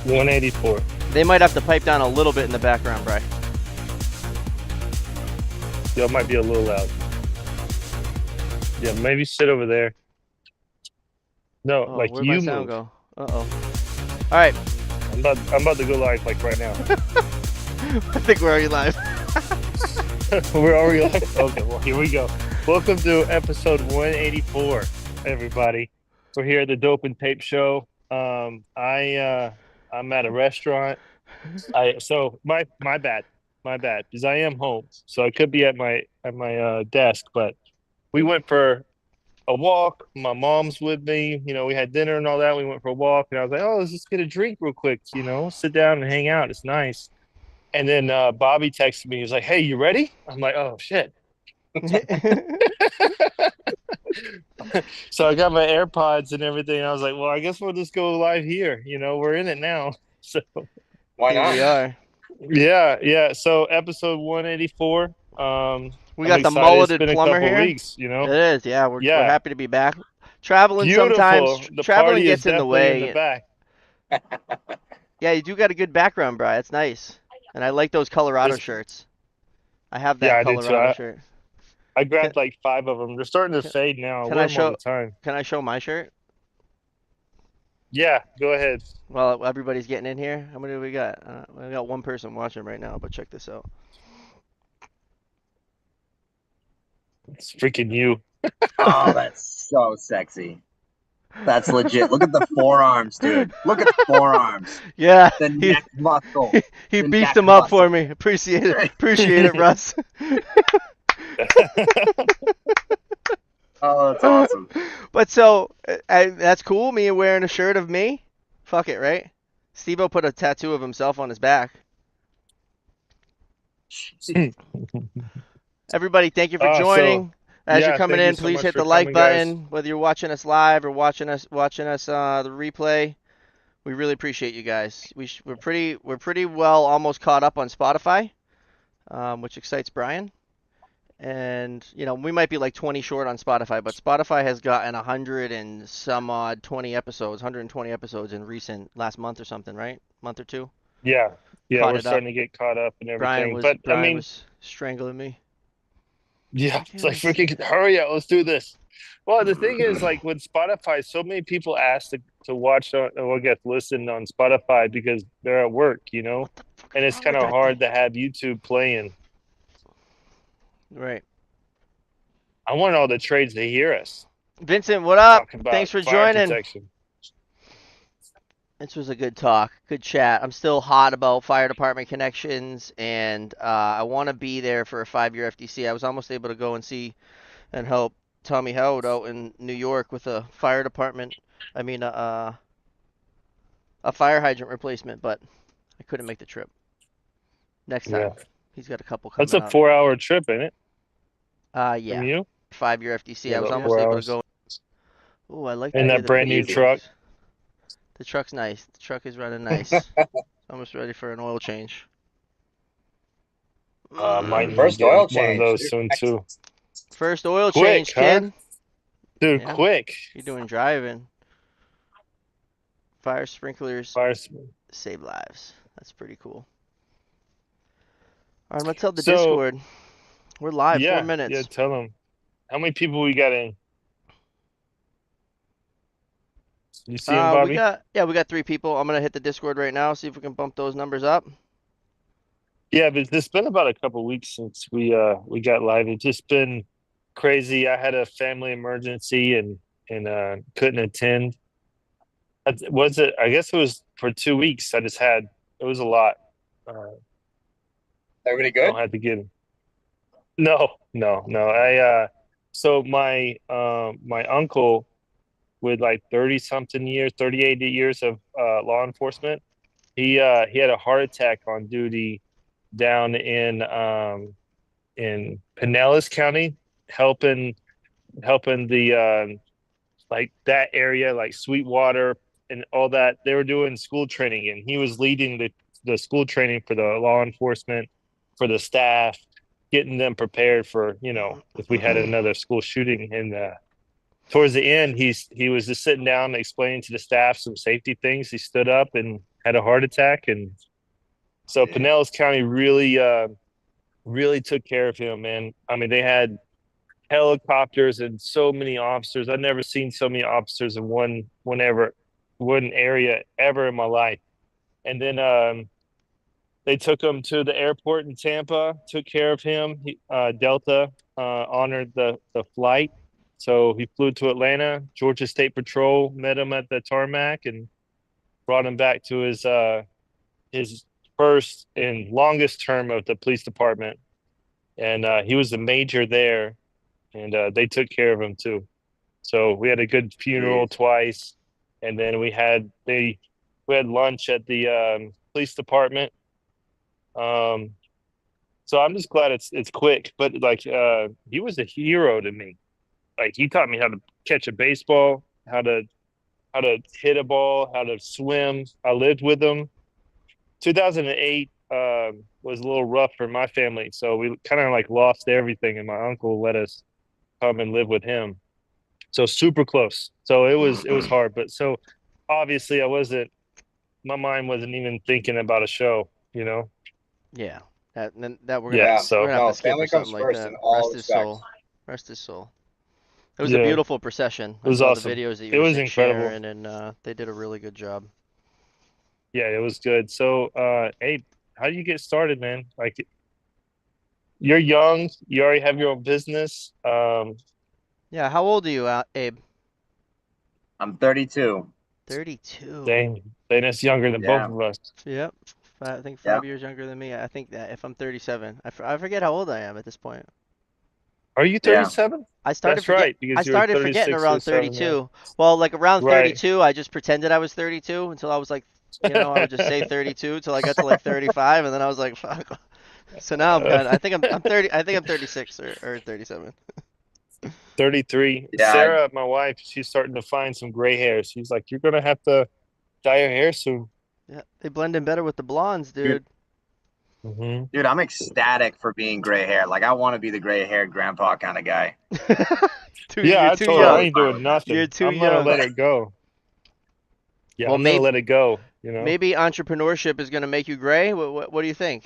184. They might have to pipe down a little bit in the background, Bri. Yo, it might be a little loud. Yeah, maybe sit over there. No, Oh, like where'd my you sound move. go? Uh-oh. All right. I'm about to go live like right now. I think we're already live. We're already live. Okay, well here we go. Welcome to episode 184, everybody. We're here at the Dope and Tape Show. I'm at a restaurant. My bad, because I am home, so I could be at my desk, but we went for a walk. My mom's with me. We had dinner and all that. We went for a walk, and I was like, "Oh, let's just get a drink real quick. Sit down and hang out. It's nice." And then Bobby texted me. He was like, "Hey, you ready?" I'm like, "Oh shit!" So I got my AirPods and everything. I was like, "Well, I guess we'll just go live here. We're in it now." So Why Here we not? are. yeah. So episode 184. We I'm got the excited. It's mulleted been a plumber couple of here. weeks. It is, yeah. We're Yeah, happy to be back. Traveling sometimes. beautiful. The Traveling party is gets in the definitely in the way. back. Yeah, you do got a good background, Bri. It's nice. And I like those Colorado This, shirts. I have yeah, that I do too. Colorado shirt. I Can, grabbed like five of them. They're starting to can, fade now. I can wear I them all show the time. can I show my shirt? Yeah, go ahead. Well, everybody's getting in here. How many do we got? We got one person watching right now, but check this out. It's freaking you. Oh, that's so sexy. That's legit. Look at the forearms, dude. Look at the forearms. Yeah, The he neck muscle. he The beefed neck them up for muscle. me. Appreciate it, Russ. Oh, that's awesome. But so that's cool. Me wearing a shirt of me. Fuck it, right? Steve-O put a tattoo of himself on his back. Everybody, thank you for So joining. As you're yeah, coming thank you in, so please much hit for the like coming, guys. button, whether you're watching us live or watching us the replay. We really appreciate you guys. We're pretty well almost caught up on Spotify, which excites Brian. And we might be like 20 short on Spotify, but Spotify has gotten 100 and some odd 20 episodes, 120 episodes in recent last month or something, right? Month or two. Yeah, yeah, Caught we're it up. starting to get caught up and Brian everything. was But I Brian mean, was strangling me. yeah, I it's can't like even see. freaking hurry up, let's do this. Well, the thing is, like with Spotify, so many people ask to watch or get listened on Spotify because they're at work, What the fuck's and it's wrong kind with of that thing? hard to have YouTube playing. Right. I want all the trades to hear us Vincent, what up? talking Thanks about for fire joining. protection. This was a good talk, good chat. I'm still hot about fire department connections, and I want to be there for a 5-year FDC. I was almost able to go and see and help Tommy Howard out in New York with a fire department. I mean, a fire hydrant replacement, but I couldn't make the trip. Next Yeah, time, he's got a couple that's coming a up. 4 hour trip, isn't it? From Yeah, you? 5-year FDC. Yeah, I was about Yeah. almost four able to hours. go. Oh, I like the In way that the brand new music Easy. truck. is. The truck's nice. The truck is running nice. Almost ready for an oil change. Might need to First get oil one of change, those dude. soon too. First oil Quick, change, huh? kid. Dude, Yeah, quick. you're doing driving. Fire sprinklers Fire. save lives. That's pretty cool. All right, I'm gonna tell the So Discord. We're live. 4 yeah, minutes. tell them how many people we got in. You see him, We Bobby? got 3 people. I'm gonna hit the Discord right now. See if we can bump those numbers up. Yeah, but it's been about a couple weeks since we got live. It's just been crazy. I had a family emergency and couldn't attend. Was it? I guess it was for 2 weeks. I just had it was a lot. Everybody I don't good? have to get no. So my uncle with like 30 something years, 38 years of law enforcement, he had a heart attack on duty down in Pinellas County, helping the like that area, like Sweetwater and all that. They were doing school training, and he was leading the school training for the law enforcement, for the staff, getting them prepared for if we had another school shooting. And towards the end, he was just sitting down and explaining to the staff some safety things. He stood up and had a heart attack, and so Yeah. Pinellas County really took care of him, man. I mean, they had helicopters and so many officers. I've never seen so many officers in one area ever in my life. And then they took him to the airport in Tampa, took care of him. Delta honored the flight. So he flew to Atlanta. Georgia State Patrol met him at the tarmac and brought him back to his first and longest term of the police department. And he was the major there, and they took care of him too. So we had a good funeral Jeez. twice, and then we had lunch at the police department. Um, so I'm just glad it's quick. But like he was a hero to me. Like he taught me how to catch a baseball, how to hit a ball, how to swim. I lived with him. 2008 was a little rough for my family, so we kind of like lost everything, and my uncle let us come and live with him. So super close. So it was hard, but so obviously I wasn't my mind wasn't even thinking about a show, you know? Yeah. That we're Yeah, Yeah. gonna so have to No, skip or family comes something like first in that. all Rest his respects. soul. Rest his soul. It was a yeah, it beautiful procession. I was saw the awesome. videos that you It were was incredible. sharing, and they did a really good job. Yeah, it was good. So hey, how do you get started, man? Like you're young, you already have your own business. Yeah. How old are you, Abe? I'm 32. 32. dang, that's younger than both Yeah. of us. Yep. I think Yeah. 5 years younger than me. I think that if I'm 37, I forget how old I am at this point. Are you Yeah. 37? I started That's forget right, I because you were started forgetting 36 or around 7, yeah. 32. Well, like around Right. 32, I just pretended I was 32 until I was like, I would just say 32 till I got to like 35, and then I was like, fuck. So now I'm kind of. I'm 30. I think I'm 36 or 37. 33. Yeah. Sarah, my wife, she's starting to find some gray hair. She's like, you're gonna have to dye your hair soon. Yeah, they blend in better with the blondes, Dude, dude. Hmm. dude, I'm ecstatic for being gray hair. Like I want to be the gray haired grandpa kind of guy. Dude, Yeah, you're I too told her I young. Totally ain't fine doing with that. You're nothing. too I'm gonna young. let it go. Yeah, Well, I'm gonna maybe let it go, you know? maybe entrepreneurship is gonna make you gray. What do you think?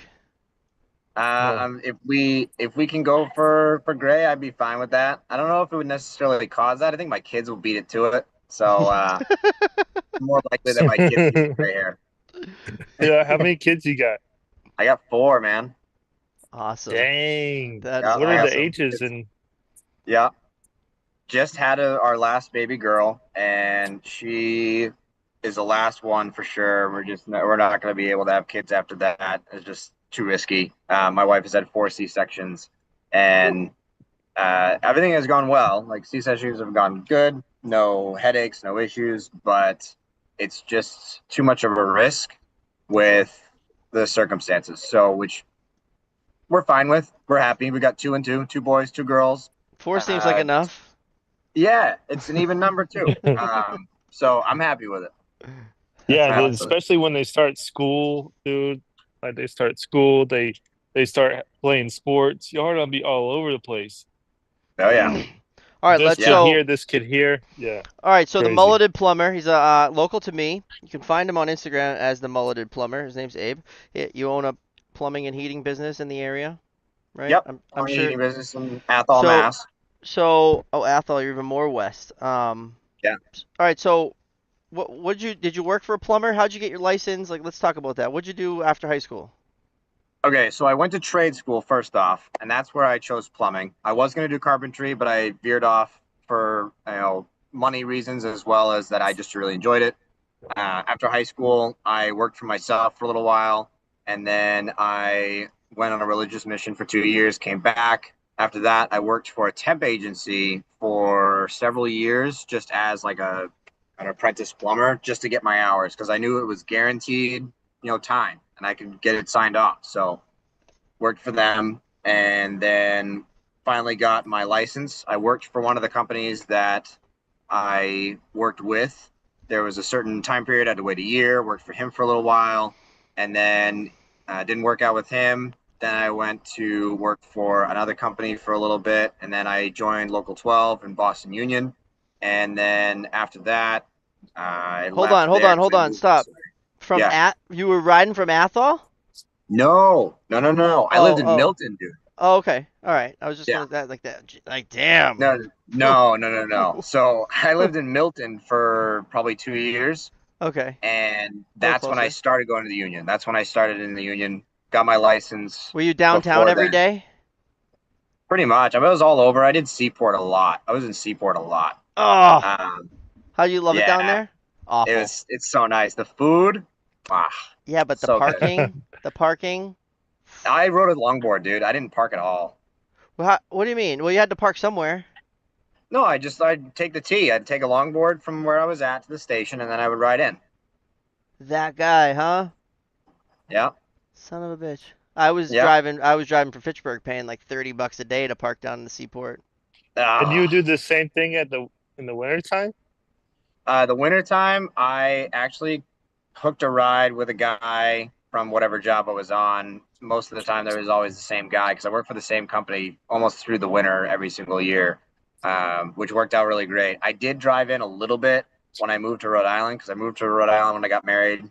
Yeah. If we can go for gray, I'd be fine with that. I don't know if it would necessarily cause that. I think my kids will beat it to it. So more likely that my kids keep the gray hair. Yeah, how many kids you got? I got four, man. Awesome. Dang. That is Yeah, What I are got the some awesome. ages? kids. And Yeah, just had our last baby girl, and she is the last one for sure. We're not going to be able to have kids after that. It's just too risky. My wife has had four C sections, and everything has gone well. Like C sections have gone good, no headaches, no issues, but it's just too much of a risk Okay. with the circumstances. So, which we're fine with. We're happy. We got two and two, two boys, two girls. Four seems like Uh, enough. yeah, it's an even number too. So I'm happy with it. That's yeah, Honestly. awesome. especially when they start school, dude. Like they start school, they start playing sports. Your heart will be all over the place. Oh yeah, All right, This let's kid yeah. so here, this kid here. Yeah, all right, so the crazy. Mulleted Plumber, he's local to me. You can find him on Instagram as the Mulleted Plumber. His name's Abe. You own a plumbing and heating business in the area, right? Yep. I'm Owning a sure. heating business in Athol, So Mass. oh, Athol, you're even more west. Yeah. All right, so did you work for a plumber? How'd you get your license? Like, let's talk about that. What'd you do after high school? Okay, so I went to trade school first off, and that's where I chose plumbing. I was going to do carpentry, but I veered off for money reasons as well as that I just really enjoyed it. After high school, I worked for myself for a little while, and then I went on a religious mission for 2 years, came back. After that, I worked for a temp agency for several years, just as like an apprentice plumber, just to get my hours because I knew it was guaranteed, time, and I could get it signed off. So worked for them, and then finally got my license. I worked for one of the companies that I worked with. There was a certain time period, I had to wait a year, worked for him for a little while, and then didn't work out with him. Then I went to work for another company for a little bit, and then I joined Local 12 in Boston Union. And then after that, I left there because Hold I on. moved. Stop. Yeah. You were riding from Athol? No, no, no, no. I lived Oh, in oh, Milton, dude. oh, okay. All right. I was just Yeah. gonna that like that. Like, damn. No, no, no, no, no. So I lived in Milton for probably 2 years, Okay. and A little that's when I closer. started going to the union. That's when I started in the union, got my license. Were you downtown Before every then, day? pretty much. I mean, I was all over. I did Seaport a lot. I was in Seaport a lot. Oh, Um, how you love it down yeah, there? Awful. it's so nice. The food, ah, Yeah, but the so good. parking. I rode a longboard, dude. I didn't park at all. Well, what do you mean? Well, you had to park somewhere. No, I'd take the T. I'd take a longboard from where I was at to the station, and then I would ride in. That guy, huh? Yeah, Son of a bitch. yeah. I was driving for Fitchburg paying like $30 a day to park down in the seaport. And you Ah. do the same thing at the in the winter time? The winter time, I actually hooked a ride with a guy from whatever job I was on. Most of the time, there was always the same guy because I worked for the same company almost through the winter every single year, which worked out really great. I did drive in a little bit when I moved to Rhode Island because I moved to Rhode Island when I got married,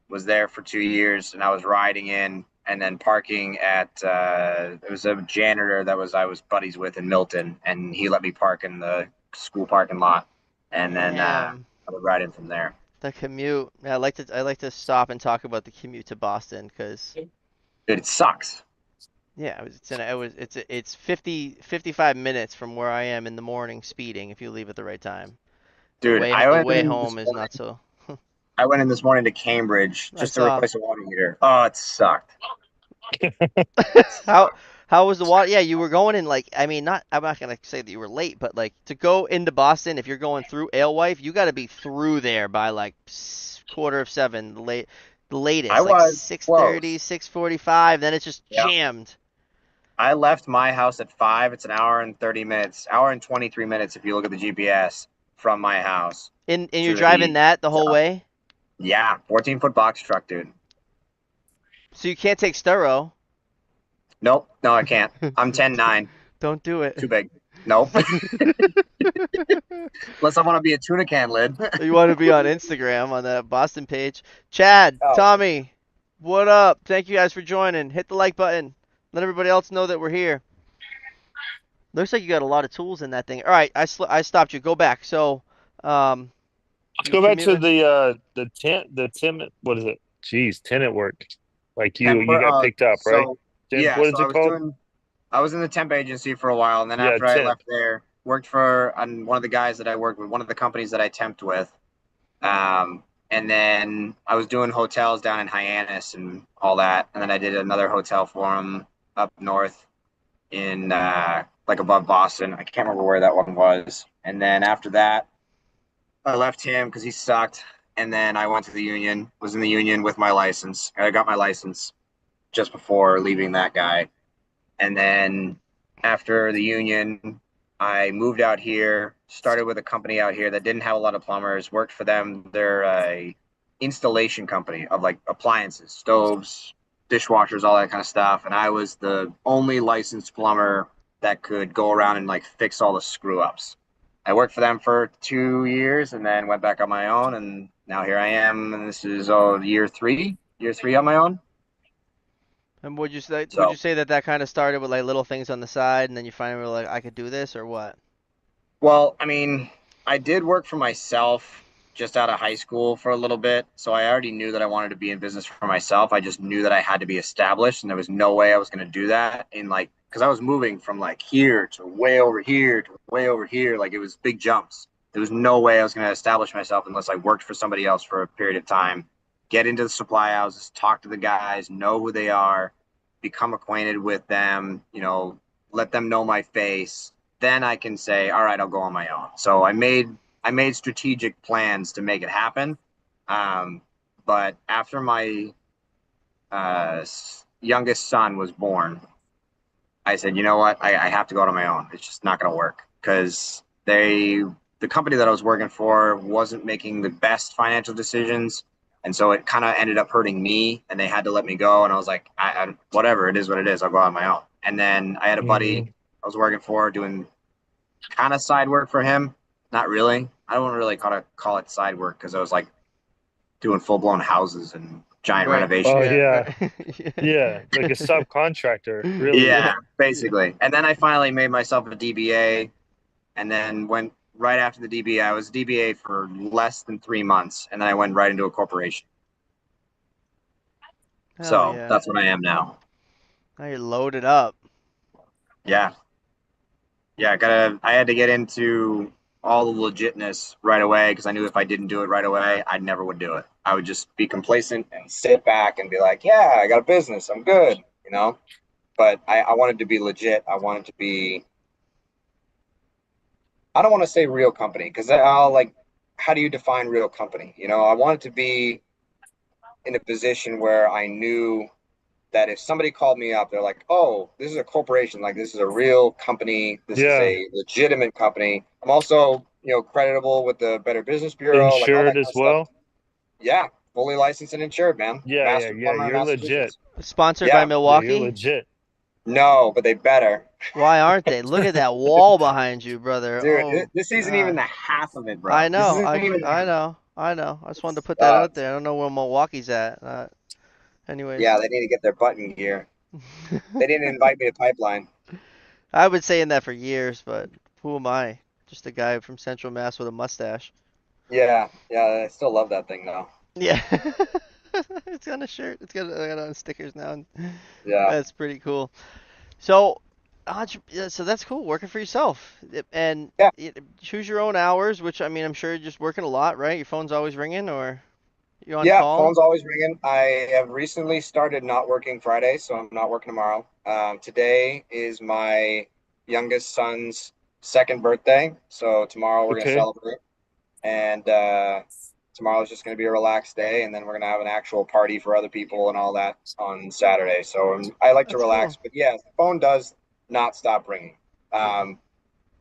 was there for 2 years, and I was riding in and then parking at it was a janitor that I was buddies with in Milton, and he let me park in the school parking lot, and then Damn. I would ride in from there. The commute. Yeah, I like to stop and talk about the commute to Boston because Dude, it sucks. yeah, it's 55 minutes from where I am in the morning speeding if you leave at the right time. Dude, The way home is not so. I went in this morning to Cambridge I just to saw. replace a water heater. Oh, it sucked. How how was the water? Yeah, you were going in like I mean not I'm not gonna say that you were late, but like to go into Boston if you're going through Alewife, you got to be through there by like quarter of seven, the I latest, like was 6:30, close. 6:45. Then it's just Yeah. jammed. I left my house at 5. It's an hour and 30 minutes, hour and 23 minutes if you look at the GPS from my house And you're to driving the that the whole job. way, Yeah, 14-foot box truck, dude. so you can't take Sturo. Nope, no, I can't. I'm 10'9", Don't do it. too big. Nope. Unless I want to be a tuna can lid. You want to be on Instagram on that Boston page. Chad, Oh, Tommy, what up? Thank you guys for joining. Hit the like button. Let everybody else know that we're here. Looks like you got a lot of tools in that thing. All right, I stopped you. Go back. So, um, Let's you go back to commuting? the tenant, what is it? Jeez, tenant work. Like you temper. got picked up, right? Yeah, What is so it called? I was in the temp agency for a while, and then Yeah, after I temp. left there, worked for one of the guys that I worked with, one of the companies that I temped with. And then I was doing hotels down in Hyannis and all that. And then I did another hotel for him up north in like above Boston. I can't remember where that one was. And then after that, I left him because he sucked. And then I went to the union, was in the union with my license. I got my license just before leaving that guy. And then after the union, I moved out here, started with a company out here that didn't have a lot of plumbers, worked for them. They're a installation company of like appliances, stoves, dishwashers, all that kind of stuff. And I was the only licensed plumber that could go around and like fix all the screw ups. I worked for them for 2 years and then went back on my own. And now here I am. And this is year three on my own. And would you say So that kind of started with like little things on the side, and then you finally were like, I could do this, or what? well, I mean, I did work for myself just out of high school for a little bit. So I already knew that I wanted to be in business for myself. I just knew that I had to be established and there was no way I was going to do that in like, because I was moving from like here to way over here to way over here. Like it was big jumps. There was no way I was going to establish myself unless I worked for somebody else for a period of time, get into the supply houses, talk to the guys, know who they are, become acquainted with them, let them know my face, then I can say, all right, I'll go on my own. So I made strategic plans to make it happen. Um, but after my youngest son was born, I said, you know what, I have to go on my own. It's just not going to work because the company that I was working for wasn't making the best financial decisions. And so it kind of ended up hurting me and they had to let me go. And I was like, whatever, it is what it is. I'll go on my own. And then I had a buddy Hmm. I was working for doing kind of side work for him. Not really. I don't really call it side work because I was like doing full blown houses and giant Right. renovations. Oh Yeah. yeah, Right. yeah, like a subcontractor, really. Yeah. Yeah, basically. And then I finally made myself a DBA, and then went right after the DBA. I was DBA for less than 3 months, and then I went right into a corporation. Hell So yeah. that's what I am now. Now you're loaded up. Yeah, yeah. I had to get into all the legitness right away because I knew if I didn't do it right away, I never would do it. I would just be complacent and sit back and be like, "Yeah, I got a business. I'm good," you know. But I wanted to be legit. I wanted to be. I don't want to say real company because I'll like. How do you define real company? I wanted to be in a position where I knew that if somebody called me up, they're like, "Oh, this is a corporation. Like this is a real company. This is Yeah, a legitimate company." I'm also, creditable with the Better Business Bureau, like all insured that kind as of stuff. well. Yeah, fully licensed and insured, man. Yeah, yeah, Master yeah. plumber in You're legit. Massachusetts. Sponsored by Yeah, Yeah, you're Milwaukee? legit. no, but they better, Why aren't they? Look at that wall behind you, brother. dude. Oh This isn't even God. the half of it, I bro. This know. isn't even. I know. I know. I just wanted to It's put that out sucks. there. I don't know where Milwaukee's at. Anyways. Yeah, they need to get their butt in gear. They didn't invite me to Pipeline. I've been saying that for years, but who am I? Just a guy from Central Mass with a mustache. Yeah, yeah. I still love that thing though. Yeah. It's on a shirt. I got it on stickers now. And Yeah, that's pretty cool. So, yeah, so that's cool. Working for yourself and yeah. choose your own hours. Which I mean, I'm sure you're just working a lot, right? Your phone's always ringing, or you on Yeah, call? phone's always ringing. I have recently started not working Friday, so I'm not working tomorrow. Today is my youngest son's second birthday, so tomorrow we're gonna Okay. celebrate, and tomorrow is just gonna be a relaxed day, and then we're gonna have an actual party for other people and all that on Saturday. So I like to That's cool. relax, but yeah, the phone does not stop ringing, um,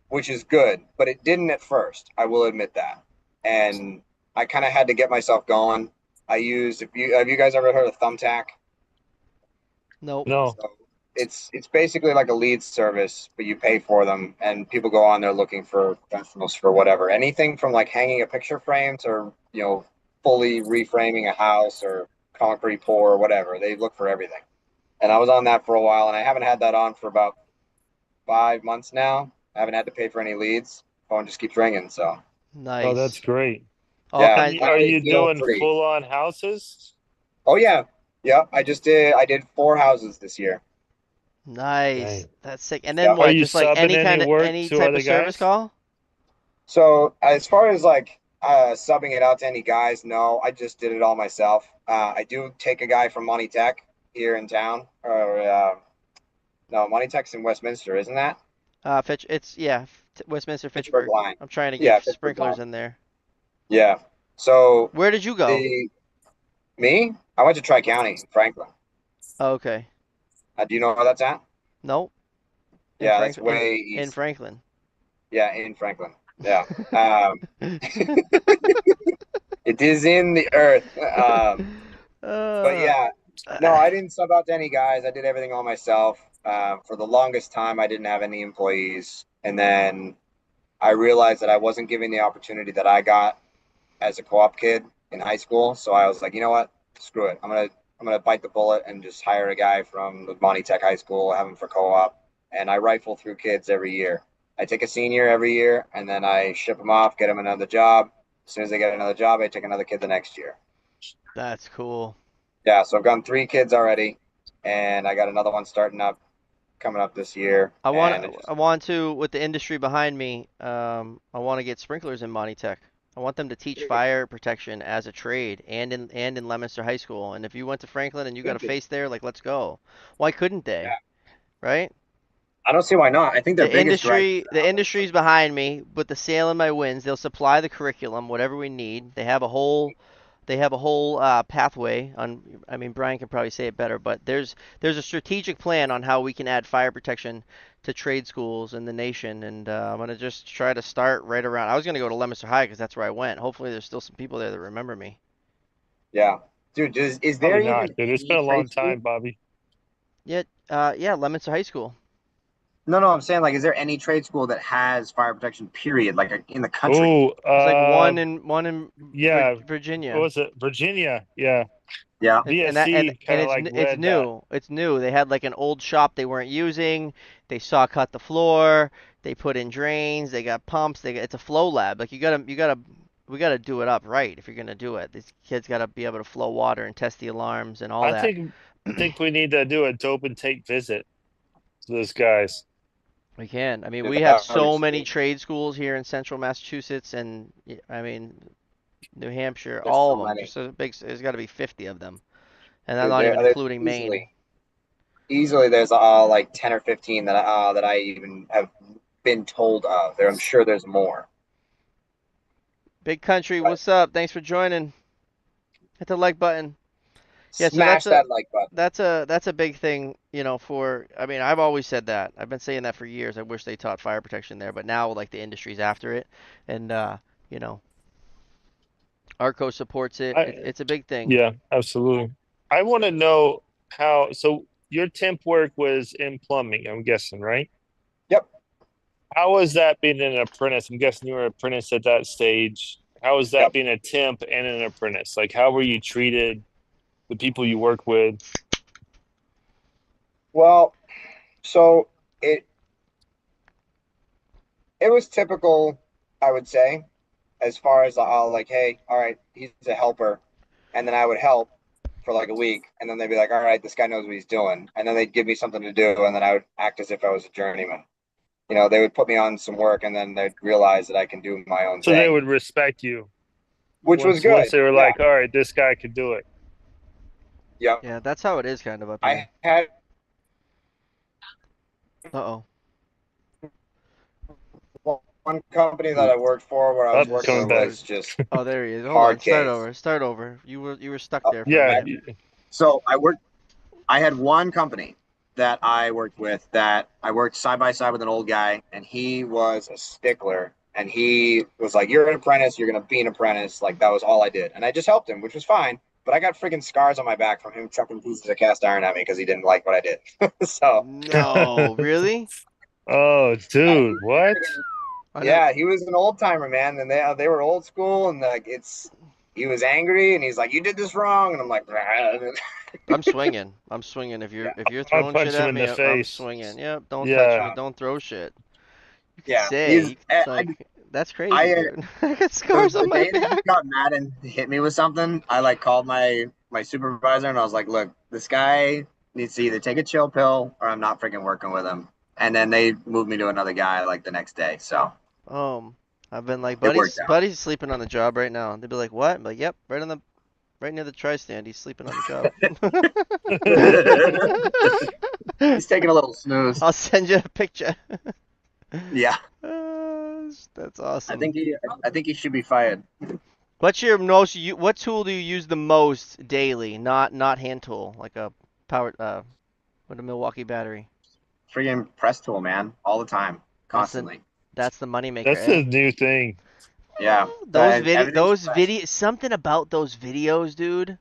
which is good, but it didn't at first. I will admit that, and I kind of had to get myself going. I used if you have you guys ever heard of Thumbtack? Nope. No. So it's basically like a lead service, but you pay for them, and people go on there looking for professionals for whatever, anything from like hanging a picture frame to fully reframing a house or concrete pour or whatever. They look for everything, and I was on that for a while, and I haven't had that on for about 5 months now. I haven't had to pay for any leads. Phone just keeps ringing, so Oh, that's Nice. great. All yeah, kinds. Are finally you feel doing free. full on houses? Oh yeah, yeah. I did 4 houses this year. Nice. Dang. That's sick. And then Yeah. Are what? you Just like subbing any work any to type other of service guys? call? So as far as like subbing it out to any guys, no, I just did it all myself. I do take a guy from Monty Tech here in town, or no, Monty Tech's in Westminster, isn't that? Fitch. It's yeah, Westminster, Pittsburgh Fitchburg. line. I'm trying to get Yeah, Pittsburgh sprinklers line. in there. Yeah. So Where did you go? the me, I went to Tri County, Franklin. Oh, okay. Do you know where that's at? Nope. In Yeah, that's Franklin. way In east. Franklin. Yeah, in Franklin. Yeah. It is in the earth. But uh, yeah, no, I didn't sub out to any guys. I did everything all myself. For the longest time, I didn't have any employees, and then I realized that I wasn't giving the opportunity that I got as a co-op kid in high school. So I was like, you know what? Screw it. I'm gonna bite the bullet and just hire a guy from the Monty Tech High School, have him for co-op, and I rifle through kids every year. I take a senior every year, and then I ship them off, get them another job. As soon as they get another job, I take another kid the next year. that's cool. Yeah, so I've gotten 3 kids already, and I got another one starting up coming up this year. And it I just want to with the industry behind me. I want to get sprinklers in Monty Tech. I want them to teach fire protection as a trade and in Leominster High School. And if you went to Franklin and you got a should be. face there, like let's go. Why couldn't they? Yeah, Right? I don't see why not. I think their biggest gripe is The hours. industry's behind me, but the sale in my wins. They'll supply the curriculum, whatever we need. They have a whole pathway on. I mean, Brian can probably say it better, but there's a strategic plan on how we can add fire protection to trade schools in the nation, and I'm gonna just try to start right around. I was gonna go to Leominster High because that's where I went. Hopefully, there's still some people there that remember me. Yeah, dude, is there Probably even not, dude. It's been any a trade long school? time, Bobby. Yeah, yeah, Leominster High School. No, I'm saying like, is there any trade school that has fire protection? Period, like in the country. Oh, There's like one in yeah. What Virginia. was it? Virginia. Yeah. Yeah. VSC kind of like It's led that. new. It's new. They had like an old shop they weren't using. They saw cut the floor. They put in drains. They got pumps. It's a flow lab. Like we gotta do it up right if you're gonna do it. These kids gotta be able to flow water and test the alarms and all I that. think we need to do a dope and take visit to those guys. We can. I mean, Dude, we have that would be so many sweet. trade schools here in central Massachusetts and I mean New Hampshire, There's all so of them. many. Just a big. There's got to be 50 of them, and that's Dude, not even there's including Maine. easily there's like 10 or 15 that I even have been told of. There, I'm sure there's more. Big Country, But what's up? Thanks for joining. Hit the like button. Yeah, so smash that like button. that's a big thing, for I mean, I've always said that. I've been saying that for years. I wish they taught fire protection there, but now like the industry's after it and you know, Arco supports it. I It's a big thing. Yeah, absolutely. I want to know how. So your temp work was in plumbing, I'm guessing, right? Yep. How was that being an apprentice? I'm guessing you were an apprentice at that stage. How was that Yep. being a temp and an apprentice? Like, how were you treated? The people you work with? Well, so it was typical, I would say, as far as I'll like, hey, all right, he's a helper, and then I would help for like a week, and then they'd be like, all right, this guy knows what he's doing, and then they'd give me something to do, and then I would act as if I was a journeyman. They would put me on some work, and then they'd realize that I can do my own So they thing, would respect you which was once good. they were Yeah, like, all right, this guy could do it. yeah. Yeah, that's how it is kind of up here. I had Uh-oh. one company that I worked for where I was Up, working coming with back. was just Oh, there he is. Hold on. hard Start case. over. Start over. You were stuck Uh, there for a Yeah, I, minute. so I had one company that I worked with that I worked side by side with an old guy, and he was a stickler. And he was like, "You're an apprentice. You're gonna be an apprentice." Like that was all I did, and I just helped him, which was fine. But I got freaking scars on my back from him chucking pieces of cast iron at me because he didn't like what I did. So, No, really? Oh, yeah, dude, what? I never. yeah, he was an old timer, man, and they were old school, and like he was angry, and he's like, "You did this wrong," and I'm like, I'm swinging. I'm swinging. yeah, If you're I'd throwing shit punch him at in the me, I'm face. swinging. Yep. Don't touch me. Yeah, Don't throw shit. You could yeah. say He's you could, like that's crazy, I dude. I got the scars on the my day that he back. got mad and hit me with something, I like called my supervisor and I was like, "Look, this guy needs to either take a chill pill or I'm not freaking working with him." And then they moved me to another guy like the next day, so Um, I've been like, it worked out. buddy's sleeping on the job right now. They'd be like, what? I'm like, yep, right near the tri-stand. He's sleeping on the job. He's taking a little snooze. I'll send you a picture. Yeah, That's I awesome. think he I think he should be fired. What tool do you use the most daily? Not hand tool, like a power with a Milwaukee battery. Freaking press tool, man, all the time, That's the constantly. that's the moneymaker, that's eh? the new thing. Yeah, everything's Those press. video something about those videos, dude.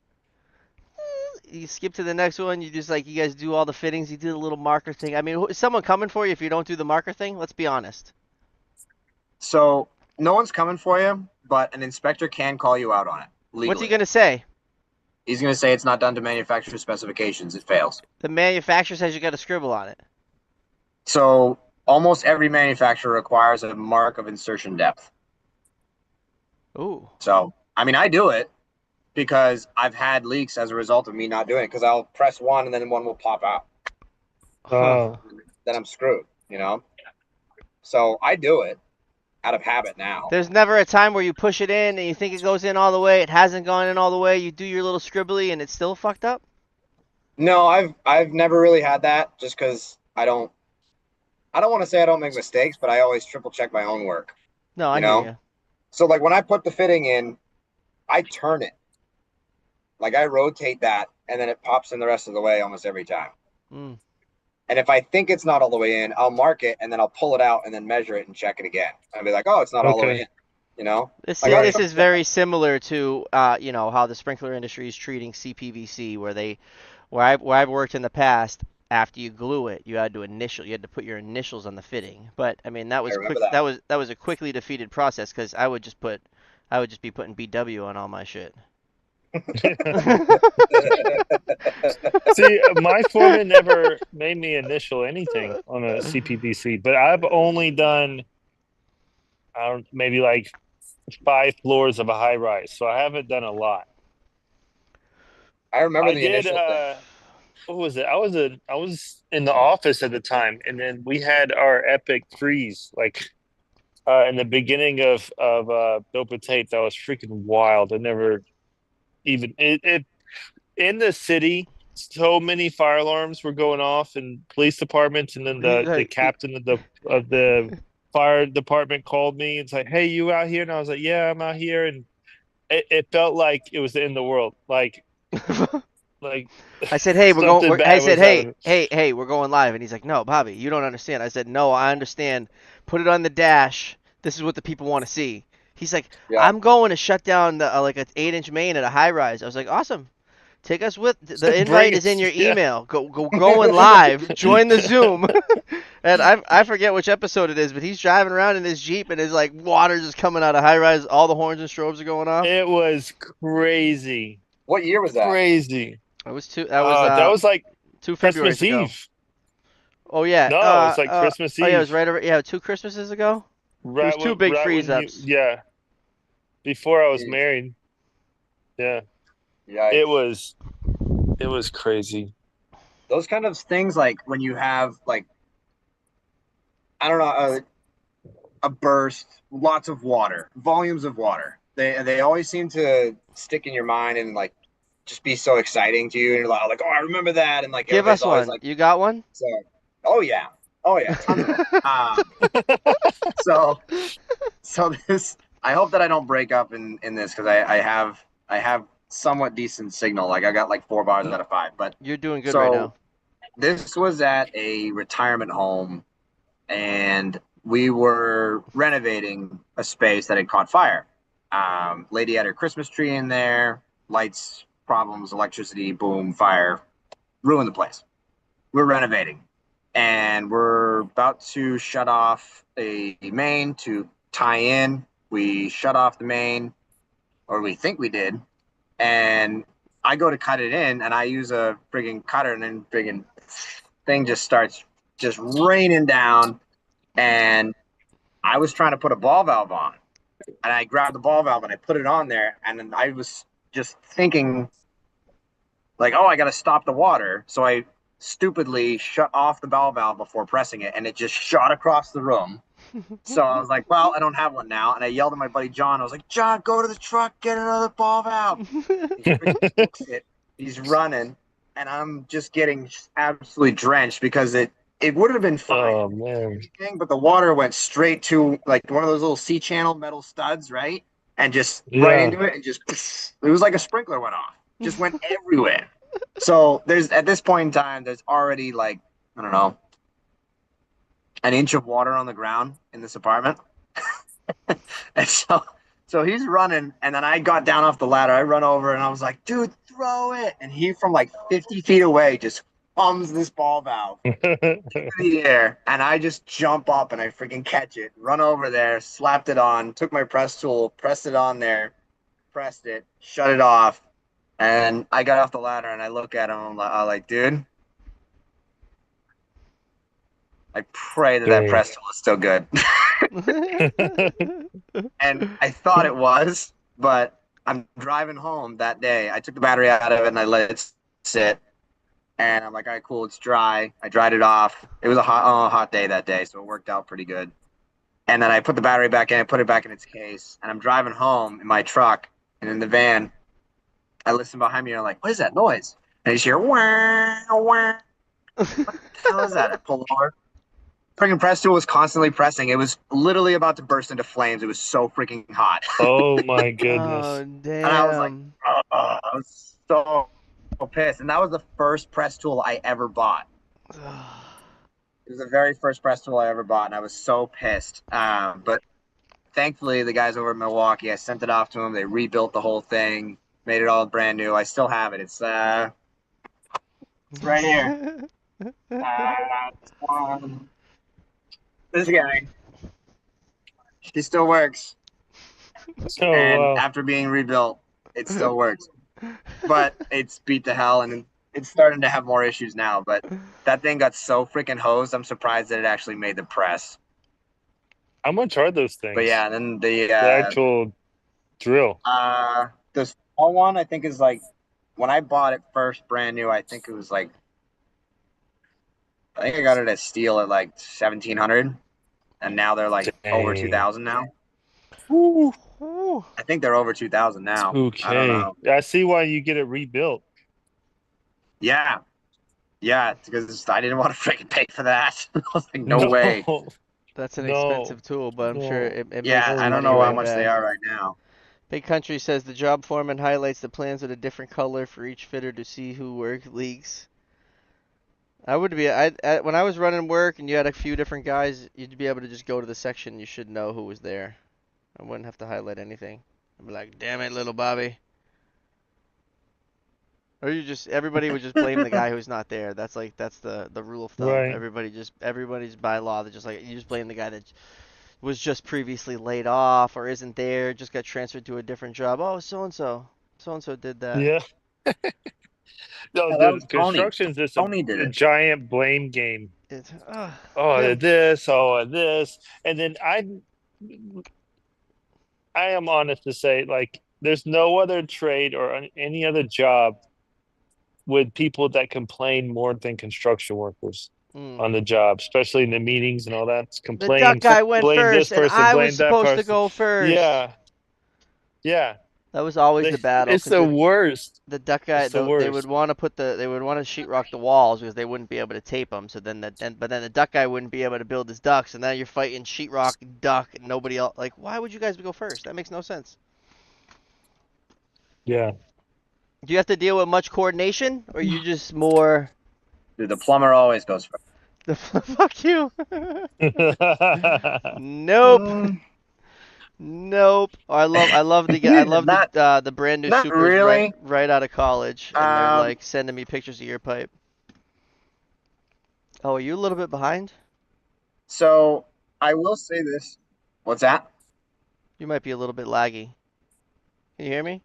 You skip to the next one, you just like you guys do all the fittings, you do the little marker thing. I mean, is someone coming for you if you don't do the marker thing? Let's be honest. So no one's coming for you, but an inspector can call you out on it What's he legally. gonna say? He's going to say it's not done to manufacturer specifications. It fails. The manufacturer says you got to scribble on it. So almost every manufacturer requires a mark of insertion depth. Ooh. So, I mean, I do it because I've had leaks as a result of me not doing it because I'll press one and then one will pop out. Huh. Oh, Then I'm screwed. So I do it out of habit now. There's never a time where you push it in and you think it goes in all the way. It hasn't gone in all the way. You do your little scribbly and it's still fucked up. No, I've never really had that just because I don't want to say I don't make mistakes, but I always triple check my own work, No, I you hear know? you. So like when I put the fitting in, I turn it. Like I rotate that and then it pops in the rest of the way almost every time. Mm. And if I think it's not all the way in, I'll mark it and then I'll pull it out and then measure it and check it again. I'll be like, "Oh, it's not all the way okay. in." You know? This Like is I'll this Right. is very similar to how the sprinkler industry is treating CPVC, where I've worked in the past. after you glue it, you had to put your initials on the fitting. But I mean, that I was remember quick. that. That was a quickly defeated process because I would just be putting BW on all my shit. See, my foreman never made me initial anything on a CPVC, but I've only done, I don't, maybe like 5 floors of a high rise, so I haven't done a lot. I remember I the did. initial thing. What was it? I was in the office at the time, and then we had our epic freeze, like in the beginning of Dope and Tape. That was freaking wild. I never even it in the city. So many fire alarms were going off in police departments, and then the captain of the fire department called me. It's like, "Hey, you out here?" And I was like, "Yeah, I'm out here." And it felt like it was the end of the world. Like I said, "Hey, we're going." something I bad said, was "Hey, happening. hey, hey, we're going live." And he's like, "No, Bobby, you don't understand." I said, "No, I understand. Put it on the dash. This is what the people want to see." He's like, Yeah. "I'm going to shut down the like an 8-inch main at a high rise." I was like, "Awesome. Take us with the Bring invite is in it. your Yeah. email. Going live. Join the Zoom." And I forget which episode it is, but he's driving around in his Jeep and his like water just coming out of high rise. All the horns and strobes are going off. It was crazy. What year was that? Crazy. It was two. That was That was like 2 Februarys Christmas ago. Eve. Oh yeah. No, it was like Christmas Oh yeah. It was Eve. right over. Yeah, 2 Christmases ago. There was Right, two big right freeze when you, ups. yeah, before I was Jeez. married. Yeah, it Yikes. was, it was crazy. Those kind of things, like when you have like, I don't know, a burst, lots of water, volumes of water. They always seem to stick in your mind and like just be so exciting to you. And you're like, oh, I remember that, and like Give everybody's us always one. like, You got one? so, oh yeah, tons of them. So this, I hope that I don't break up in this because I have somewhat decent signal. Like I got like 4 bars out of 5. But You're doing good right so now. this was at a retirement home, and we were renovating a space that had caught fire. Lady had her Christmas tree in there, lights problems, electricity, boom, fire, ruined the place. We're renovating, and we're about to shut off a main to tie in. We shut off the main, or we think we did, and I go to cut it in, and I use a friggin' cutter, and then friggin' thing just starts just raining down, and I was trying to put a ball valve on, and I grabbed the ball valve and I put it on there, and then I was just thinking like, oh, I got to stop the water, so I stupidly shut off the ball valve before pressing it, and it just shot across the room. So I was like, well, I don't have one now, and I yelled at my buddy John. I was like, John, go to the truck, get another ball valve. He freaking books it. He's running, and I'm just getting absolutely drenched because it would have been fine, Oh man. but the water went straight to like one of those little C-channel metal studs, right? And just right Yeah. into it, and just it was like a sprinkler went off, just went everywhere. So there's at this point in time, there's already like, I don't know, an inch of water on the ground in this apartment. And so he's running, and then I got down off the ladder. I run over, and I was like, dude, throw it. And he from like 50 feet away just hums this ball valve into the air, and I just jump up and I freaking catch it, run over there, slapped it on, took my press tool, pressed it on there, pressed it, shut it off, and I got off the ladder and I look at him. I'm like, dude, I pray that that Dang. press tool is still good. And I thought it was, but I'm driving home that day. I took the battery out of it and I let it sit. And I'm like, all right, cool, it's dry. I dried it off. It was a hot day that day, so it worked out pretty good. And then I put the battery back in, I put it back in its case, and I'm driving home in my truck, and in the van, I listen behind me, and I'm like, what is that noise? And I just hear, wah, wah. What the hell is that? I pull over. Freaking press tool was constantly pressing. It was literally about to burst into flames. It was so freaking hot. Oh my Oh goodness. And I was like, damn. oh, I was so pissed. And that was the first press tool I ever bought. It was the very first press tool I ever bought, and I was so pissed. But thankfully, the guys over in Milwaukee, I sent it off to them. They rebuilt the whole thing, made it all brand new. I still have it. It's right here. Um, this guy, he still works, and So after being rebuilt, it still works. But it's beat to hell, and it's starting to have more issues now. But that thing got so freaking hosed. I'm surprised that it actually made the press. how much are those But things? yeah, and then The actual drill. the small one I think is like when I bought it first, brand new. I think it was like I think I got it at Steel at like 1,700, and now they're like over two Dang. thousand now. Woo. Whew. I think they're over 2,000 now. I don't Okay. know. I see why you get it rebuilt. Yeah, yeah, because I didn't want to freaking pay for that. I was like, no way. No, That's an no, expensive tool, but I'm sure no. it makes Yeah, its I don't money know how right Okay. much they back. are right now. Big Country says the job foreman highlights the plans with a different color for each fitter to see who work leaks. I would be when I was running work and you had a few different guys, you'd be able to just go to the section. You should know who was there. I wouldn't have to highlight anything. I'd be like, "Damn it, little Bobby." Or you just everybody would just blame the guy who's not there. That's the rule of thumb. Right. Everybody's by law. They're just like you just blame the guy that was just previously laid off or isn't there, just got transferred to a different job. Oh, so and so did that. Yeah. No, Yeah, that was the Tony. construction's just Tony did a it. giant blame game. It's Oh, him. this, oh, this. And then I am honest to say, like, there's no other trade or any other job with people that complain more than construction workers Mm. on the job, especially in the meetings and all that. It's The duck complain, guy went blame this first, and person, I was blame that supposed to person. go first. Yeah, yeah. That was always the battle, It's because the worst. the duck guy It's the they would worst. want to they would want to sheetrock the walls because they wouldn't be able to tape them. So then the duck guy wouldn't be able to build his ducks, and now you're fighting sheetrock duck and nobody else. Like, why would you guys go first? That makes no sense. Yeah. Do you have to deal with much coordination, or you just more Dude, the plumber always goes first. the fuck you? Nope. Nope. Oh, I love Not the brand new not supers really. right out of college, and they're Um, like sending me pictures of your pipe. Oh, are you a little bit behind? so I will say this. What's that? You might be a little bit laggy. Can you hear me?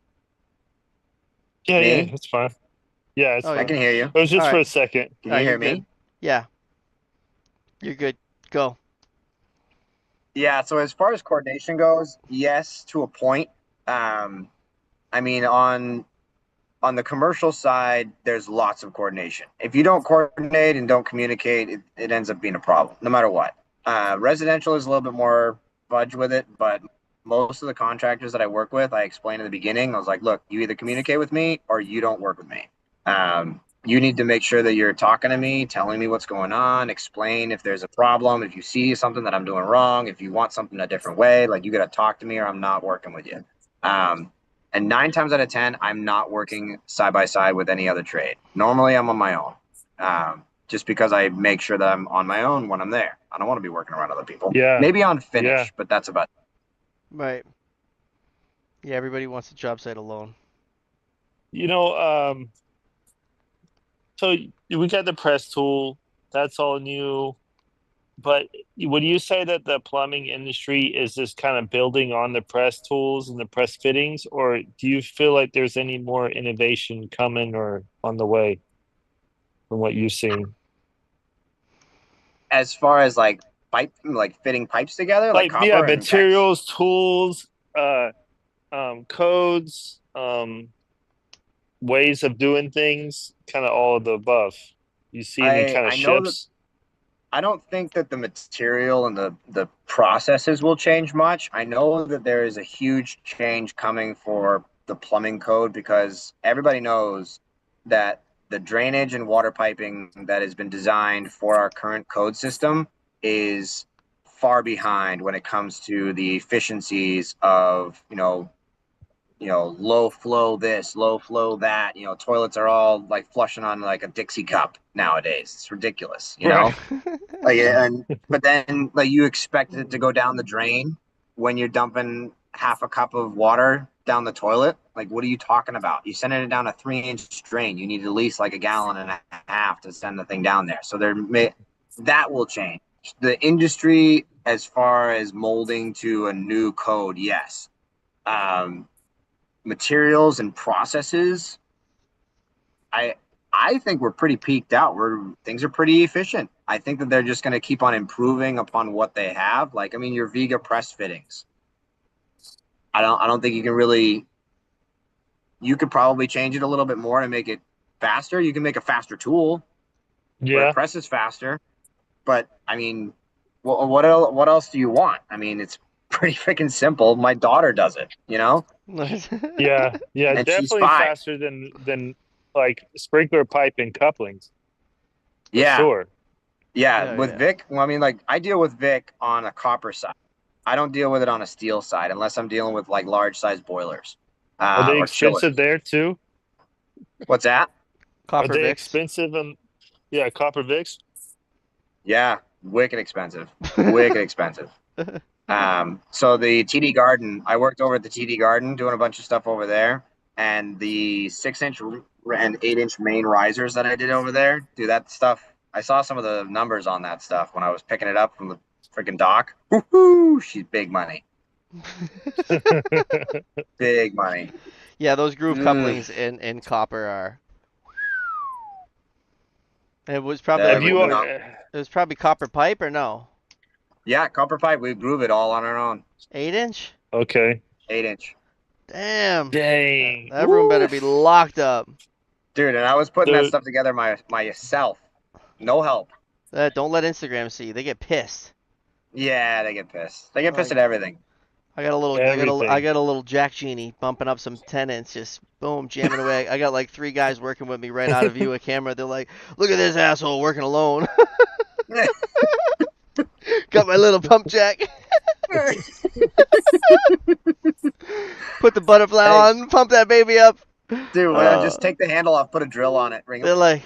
Yeah, yeah, Me? it's fine. Yeah, it's Oh, I yeah. fine. can hear you. It was All just for right. a second. Can All you right, hear you're me? good. Yeah, you're good. Go. Yeah, so as far as coordination goes, yes, to a point. Um, I mean, on the commercial side, there's lots of coordination. If you don't coordinate and don't communicate, it ends up being a problem, no matter what. Residential is a little bit more fudge with it, but most of the contractors that I work with, I explained in the beginning, I was like, look, you either communicate with me or you don't work with me. You need to make sure that you're talking to me, telling me what's going on, explain if there's a problem, if you see something that I'm doing wrong, if you want something a different way, like you got to talk to me or I'm not working with you. And 9 times out of 10, I'm not working side by side with any other trade. Normally, I'm on my own, just because I make sure that I'm on my own when I'm there. I don't want to be working around other people. Yeah, Maybe on yeah. finish, but that's about it. Right. Yeah, everybody wants the job site alone. You know, so we got the press tool. That's all new. But would you say that the plumbing industry is just kind of building on the press tools and the press fittings, or do you feel like there's any more innovation coming or on the way from what you've seen? As far as like fitting pipes together, like Like, yeah, copper and PEX. materials, tools, codes, ways of doing things, kind of all of the above. You see any kind of I know that shifts? I don't think that the material and the processes will change much. I know that there is a huge change coming for the plumbing code because everybody knows that the drainage and water piping that has been designed for our current code system is far behind when it comes to the efficiencies of, low flow this, low flow that. Toilets are all like flushing on like a Dixie cup nowadays. It's ridiculous. Right. Like, but then like you expect it to go down the drain when you're dumping half a cup of water down the toilet. Like, what are you talking about? You sending it down a 3-inch drain. You need at least like a gallon and a half to send the thing down there. So that will change. The industry, as far as molding to a new code, yes. Materials and processes, I I think we're pretty peaked out. Things are pretty efficient. I think that they're just going to keep on improving upon what they have. Like, I mean, your Viga press fittings. I don't think you can really. You could probably change it a little bit more and make it faster. You can make a faster tool where it Yeah. presses faster. But I mean, what else do you want? I mean, it's pretty freaking simple. My daughter does it, Yeah. Yeah. and she's Definitely 5. faster than like sprinkler pipe and couplings for Yeah, sure. yeah. Oh With yeah. Vic, well, I mean, like I deal with Vic on a copper side. I don't deal with it on a steel side unless I'm dealing with like large size boilers Are they or expensive chillers. there too? What's that? Are Copper they Vicks. expensive? Yeah, copper Vicks. Yeah, wicked expensive. Wicked expensive. So the TD Garden, I worked over at the TD Garden doing a bunch of stuff over there, and the 6-inch and 8-inch main risers that I did over there, dude, that stuff. I saw some of the numbers on that stuff when I was picking it up from the freaking dock. Woohoo! She's big money. Big money. Yeah, those groove Ugh, couplings in copper are. It was probably yeah, Have like we you? do not. it was probably copper pipe or no? Yeah, copper pipe. We groove it all on our own. 8-inch? Okay. 8-inch, Damn. Dang. That room better be Woof. locked up. dude. And I was putting that Dude. stuff together myself. No help. Don't let Instagram see. They get pissed. Yeah, they get pissed. They get pissed Like at everything. I Everything. got a little Jack Genie bumping up some tenants, just boom, jamming away. I got like 3 guys working with me right out of view of camera. They're like, "Look at this asshole working alone." Got my little pump jack. Put the butterfly Hey, on, pump that baby up. dude, just Uh, take the handle off, put a drill on it, ring. they're like,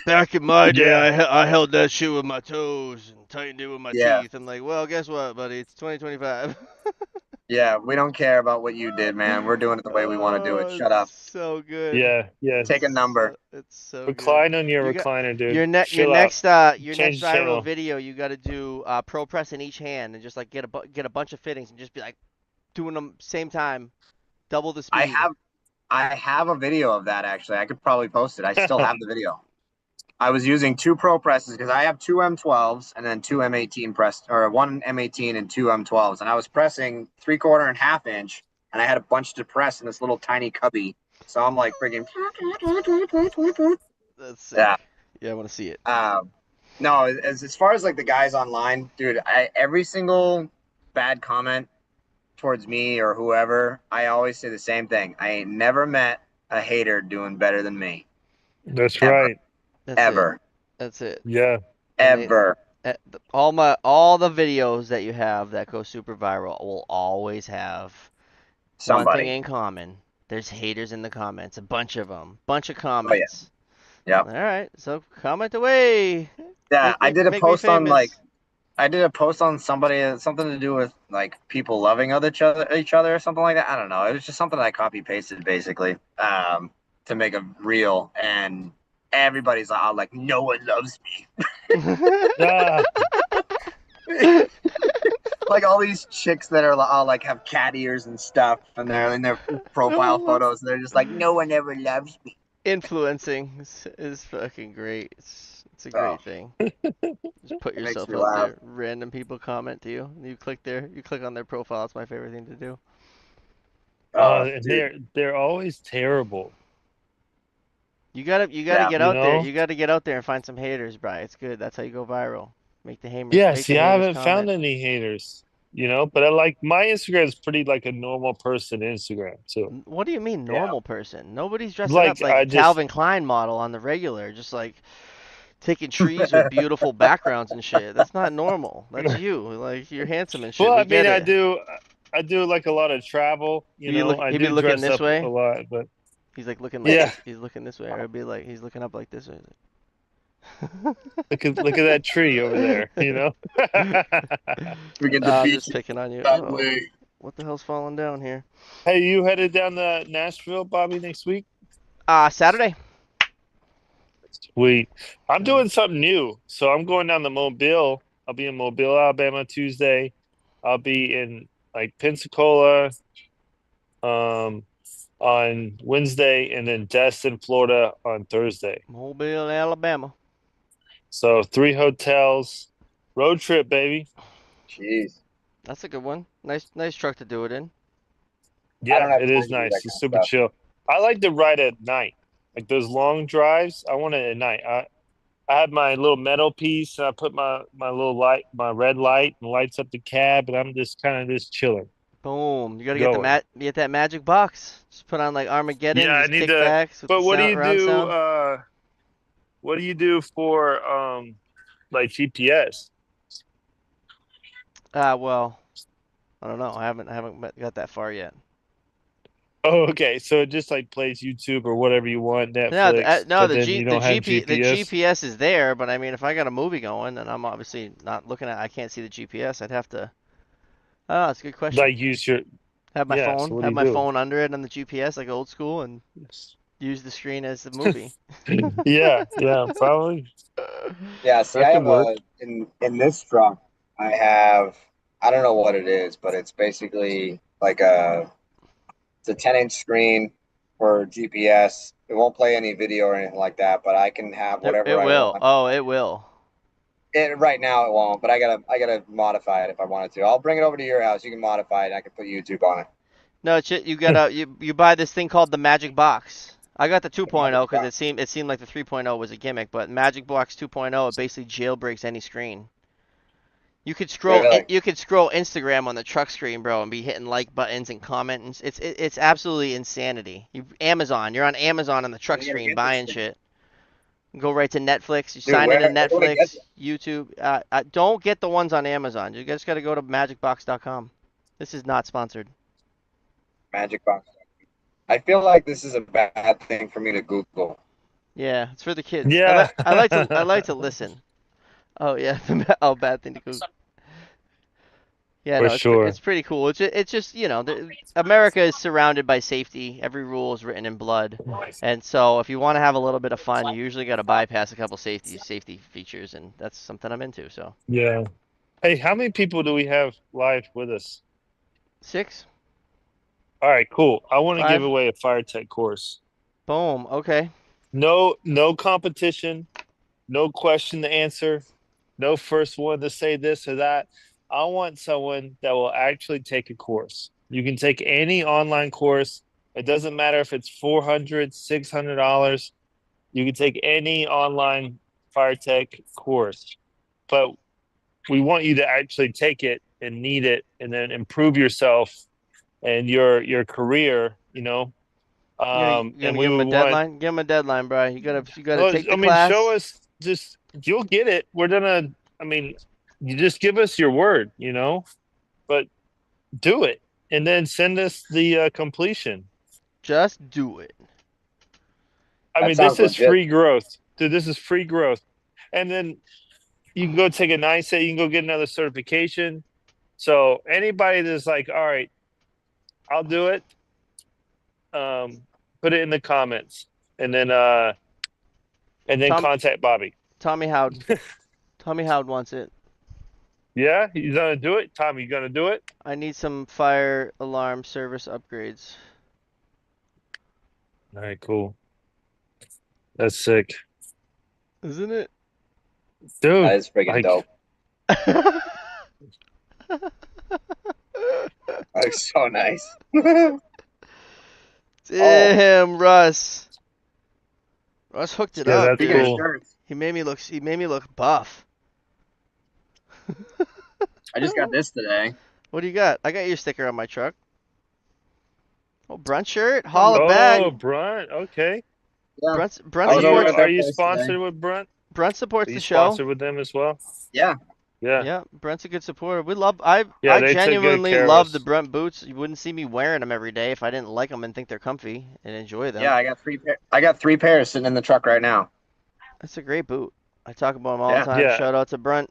back in my day, Yeah. I held that shit with my toes and tightened it with my Yeah, teeth. I'm like, well, guess what, buddy? It's 2025. yeah. We don't care about what you did, man. We're doing it the way we want to do it. Oh, Shut it's up. so good. Yeah. Yeah. Take a number. It's so good. Recline on You your got recliner, dude. your Chill out. next Change the viral channel. video. You got to do pro press in each hand and just like get a bunch of fittings and just be like doing them same time, double the I speed. have I have a video of that actually. I could probably post it. I still have the video. I was using 2 Pro presses because I have 2 M12s and then 2 M18 press or 1 M18 and 2 M12s, and I was pressing 3/4 and ½ inch, and I had a bunch to press in this little tiny cubby. So I'm like freaking That's sick. yeah. Yeah, I want to see it. No, as far as like the guys online, dude, every single bad comment towards me or whoever, I always say the same thing. I ain't never met a hater doing better than me. That's Ever. right. That's it. Ever. That's it. Yeah. And Ever. all the videos that you have that go super viral will always have one thing Somebody. in common. There's haters in the comments, a bunch of them, bunch of Oh yeah. comments. Yep. All right, so comment away. Yeah, I did a Make me post on like famous. I did a post on somebody something to do with like people loving each other or something like that. I don't know. It was just something I copy pasted basically to make a reel, and everybody's all like, "No one loves Ah. me." Like all these chicks that are all like have cat ears and stuff, and they're in their profile photos, and they're just like, "No one ever loves me." Influencing is fucking great. It's a Oh, great thing. Just put it makes yourself me out laugh. there. Random people comment to you. You click on their profile. It's my favorite thing to do. Oh, And dude. they're always terrible. You gotta Yeah. get You out there. know? You gotta get out there and find some haters, Bri. It's good. That's how you go viral. Yeah. Make the See, I haters haven't found comment. any haters. But I like my Instagram is pretty like a normal person Instagram too. What do you mean Yeah. normal person? Nobody's dressing up Like like I a just Calvin Klein model on the regular, just like taking trees with beautiful backgrounds and shit. That's not normal. That's you. Like you're handsome and shit. well, We I get mean, it. I do like a lot of travel. I He be do looking dress this up a way. lot, but He's like looking like yeah, this. He's looking this way, or it'd be like he's looking up like this way. look at that tree over there. We get the I'm beach just picking on you. that Oh, way. What the hell's falling down here? Hey, you headed down to Nashville, Bobby, next week? Saturday. Sweet. I'm Yeah. doing something new. So I'm going down to Mobile. I'll be in Mobile, Alabama Tuesday. I'll be in like Pensacola um on Wednesday and then Destin, Florida on Thursday. Mobile, Alabama. So 3 hotels. Road trip, baby. Jeez. That's a good one. Nice truck to do it in. I Yeah, don't have it time is to do that nice. It's kind of super stuff. chill. I like to ride at night. Like those long drives, I want it at night. I have my little metal piece and I put my little light, my red light and lights up the cab and I'm just kind of just chilling, Boom. You gotta get going. get that magic box. Just put on like Yeah, Armageddon, I just need kick to, backs with the but what do sound you round do sound. what do you do for like GPS? Well, I don't know. I haven't got that far yet. Oh, okay. So it just like plays YouTube or whatever you want, No, Netflix, no, but then you don't have the GPS. GPS is there, but I mean, if I got a movie going and I'm obviously not looking at, I can't see the GPS. I'd have to. Oh, that's a good question. Like use your yeah, so what do Have you my do? phone under it on the GPS like old school, and use the screen as the movie. Yeah, yeah, probably. Yeah, see, That I could have work. in this truck, I have I don't know what it is, but it's basically like it's a 10-inch screen for GPS. It won't play any video or anything like that, but I can have It whatever I will. want. Oh, it will. Right now it won't, but I gotta modify it if I wanted to. I'll bring it over to your house. You can modify it. I can put YouTube on it. No, you gotta you buy this thing called the Magic Box. I got the The Magic 2.0 because Box. it seemed like the 3.0 was a gimmick, but Magic Box 2.0 it basically jailbreaks any screen. Really? You could scroll Instagram on the truck screen, bro, and be hitting like buttons and commenting. It's absolutely insanity. You're on Amazon on the truck I gotta screen get this buying thing. shit. Go right to Netflix. You Dude, sign into where do I get Netflix, this? YouTube. Don't get the ones on Amazon. You just got to go to magicbox.com. This is not sponsored. Magic Box. I feel like this is a bad thing for me to Google. Yeah, it's for the kids. Yeah. I like to listen. Oh yeah, oh bad thing to go. Yeah, For no, sure. it's pretty cool. It's just America is surrounded by safety. Every rule is written in blood, and so if you want to have a little bit of fun, you usually got to bypass a couple safety features, and that's something I'm into. So Yeah. Hey, how many people do we have live with us? 6, All right, cool. I want to give 5, away a fire tech course. boom. Okay, No competition, no question to answer, no first one to say this or that. I want someone that will actually take a course. You can take any online course. It doesn't matter if it's 400, $600. You can take any online fire tech course, but we want you to actually take it and need it and then improve yourself and your career, you're and gonna we give him a would want deadline. Give him a deadline, bro. You gotta well, take I the mean, show class. us just you'll get it. We're gonna I mean, you just give us your word, but do it and then send us the completion. Just do it. I That mean, sounds this is legit. free growth. Dude, this is free growth. And then you can go take a nice set, you can go get another certification. So anybody that's like, all right, I'll do it, put it in the comments and then Tom contact Bobby. Tommy Howd Tommy Howd wants it. Yeah, you gonna do it? Tommy, you gonna do it? I need some fire alarm service upgrades. All right, cool. That's sick. Isn't it? Dude, That is friggin' like dope. That's so nice. Oh, Damn, Russ. Russ hooked it yeah, up, that's speaking of dude. cool. shirts, He made me look buff. I just got this today. What do you got? I got your sticker on my truck. Oh, Brunt shirt? From Holla the back. Oh, Brunt. Okay. Yeah, Brunt I was over at Are their you place today. sponsored with Brunt? Are supports you the show. sponsored with them as well? Yeah, Yeah. Yeah, Brunt's a good supporter. Yeah, I they took good genuinely care of love the us. Brunt boots. You wouldn't see me wearing them every day if I didn't like them and think they're comfy and enjoy yeah. them. I got 3 pairs sitting in the truck right now. That's a great boot. I talk about them all the Yeah, time. Yeah. Shout out to Brunt.